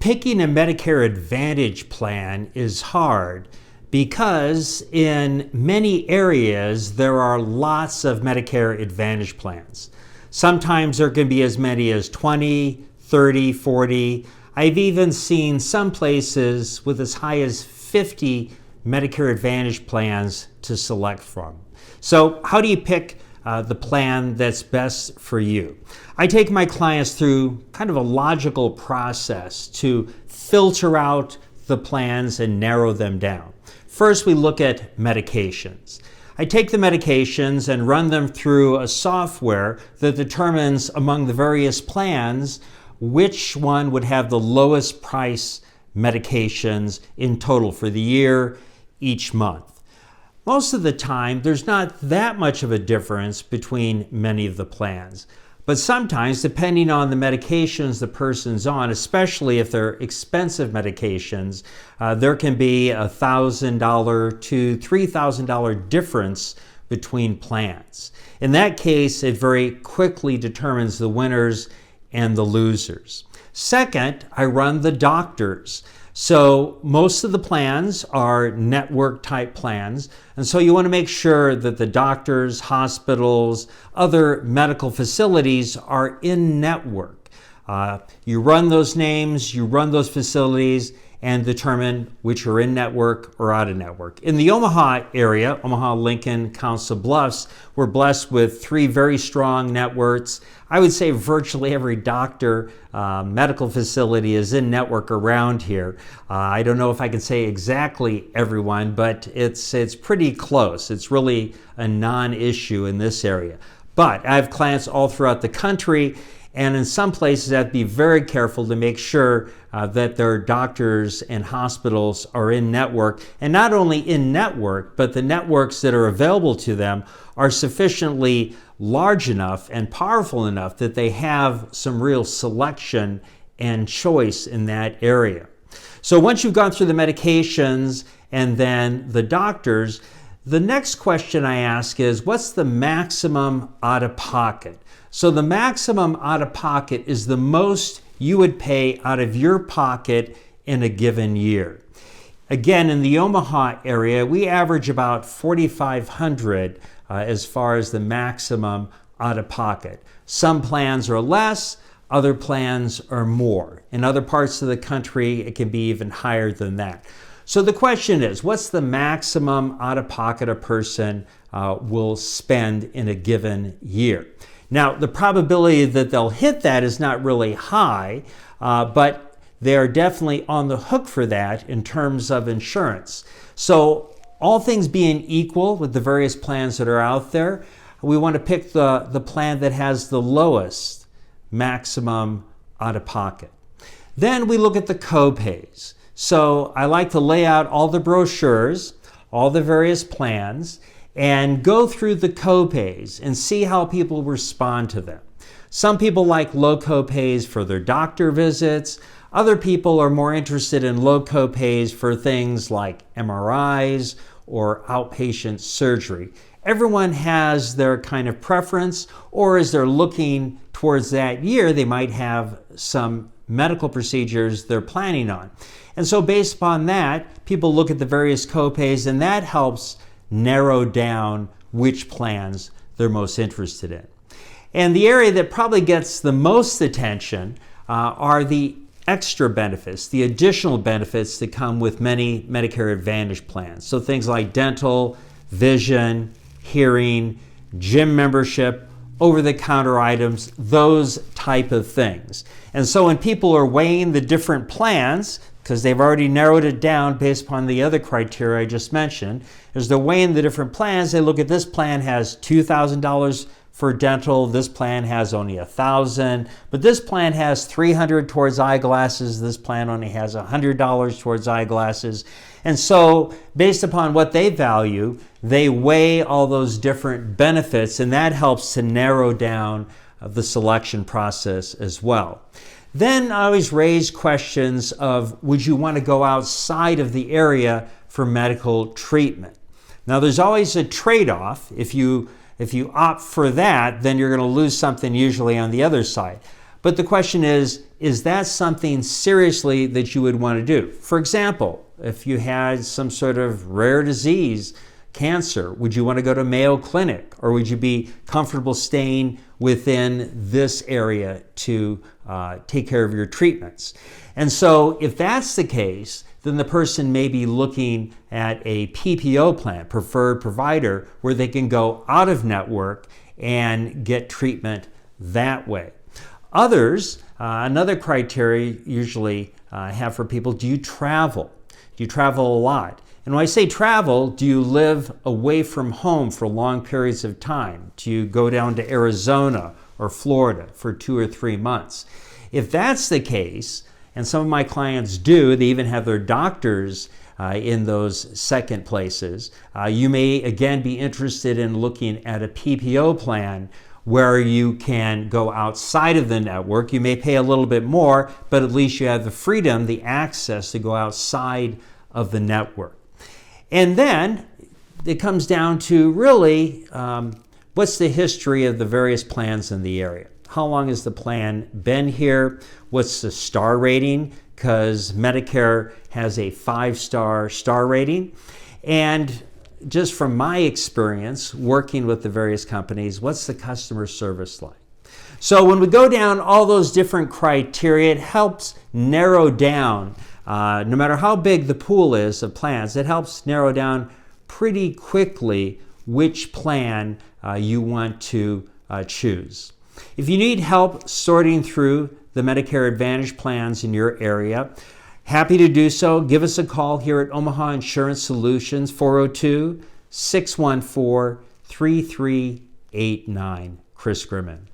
Picking a Medicare Advantage plan is hard because in many areas there are lots of Medicare Advantage plans. Sometimes there can be as many as 20, 30, 40. I've even seen some places with as high as 50 Medicare Advantage plans to select from. So how do you pick the plan that's best for you? I take my clients through kind of a logical process to filter out the plans and narrow them down. First, we look at medications. I take the medications and run them through a software that determines among the various plans which one would have the lowest price medications in total for the year, each month. Most of the time, there's not that much of a difference between many of the plans. But sometimes, depending on the medications the person's on, especially if they're expensive medications, there can be a $1,000 to $3,000 difference between plans. In that case, it very quickly determines the winners and the losers. Second, I run the doctors. So most of the plans are network type plans, and so you want to make sure that the doctors, hospitals, other medical facilities are in network. You run those names, you run those facilities, and determine which are in network or out of network. In the Omaha area, Omaha, Lincoln, Council Bluffs, we're blessed with 3 very strong networks. I would say virtually every doctor, medical facility is in network around here. I don't know if I can say exactly everyone, but it's pretty close. It's really a non-issue in this area. But I have clients all throughout the country, and in some places I have to be very careful to make sure that their doctors and hospitals are in network. And not only in network, but the networks that are available to them are sufficiently large enough and powerful enough that they have some real selection and choice in that area. So once you've gone through the medications and then the doctors, the next question I ask is, what's the maximum out-of-pocket? So the maximum out-of-pocket is the most you would pay out of your pocket in a given year. Again, in the Omaha area, we average about $4,500 as far as the maximum out-of-pocket. Some plans are less, other plans are more. In other parts of the country, it can be even higher than that. So the question is, what's the maximum out-of-pocket a person will spend in a given year? Now, the probability that they'll hit that is not really high, but they are definitely on the hook for that in terms of insurance. So all things being equal with the various plans that are out there, we want to pick the plan that has the lowest maximum out-of-pocket. Then we look at the CoPays. So I like to lay out all the brochures, all the various plans, and go through the copays and see how people respond to them. Some people like low copays for their doctor visits. Other people are more interested in low copays for things like MRIs or outpatient surgery. Everyone has their kind of preference, or as they're looking towards that year, they might have some medical procedures they're planning on. And so based upon that, people look at the various copays, and that helps narrow down which plans they're most interested in. And the area that probably gets the most attention are the extra benefits, the additional benefits that come with many Medicare Advantage plans. So things like dental, vision, hearing, gym membership, over-the-counter items, those type of things. And so when people are weighing the different plans, because they've already narrowed it down based upon the other criteria I just mentioned, as they're weighing the different plans, they look at this plan has $2,000 for dental, this plan has only $1,000, but this plan has $300 towards eyeglasses, this plan only has $100 towards eyeglasses. And so based upon what they value, they weigh all those different benefits, and that helps to narrow down the selection process as well. Then I always raise questions of, would you want to go outside of the area for medical treatment? Now there's always a trade-off. If you opt for that, then you're going to lose something usually on the other side. But the question is that something seriously that you would want to do? For example, if you had some sort of rare disease, cancer, would you want to go to Mayo Clinic, or would you be comfortable staying within this area to take care of your treatments? And so if that's the case, then the person may be looking at a PPO plan, preferred provider, where they can go out of network and get treatment that way. Others, another criteria usually have for people, do you travel? Do you travel a lot? And when I say travel, do you live away from home for long periods of time? Do you go down to Arizona or Florida for 2 or 3 months? If that's the case, and some of my clients do, they even have their doctors in those second places, you may again be interested in looking at a PPO plan where you can go outside of the network. You may pay a little bit more, but at least you have the freedom, the access to go outside of the network. And then it comes down to really what's the history of the various plans in the area? How long has the plan been here? What's the star rating? Because Medicare has a 5-star star rating. And just from my experience working with the various companies, what's the customer service like? So when we go down all those different criteria, it helps narrow down, no matter how big the pool is of plans, it helps narrow down pretty quickly which plan you want to choose. If you need help sorting through the Medicare Advantage plans in your area, happy to do so. Give us a call here at Omaha Insurance Solutions, 402-614-3389. Chris Grimman.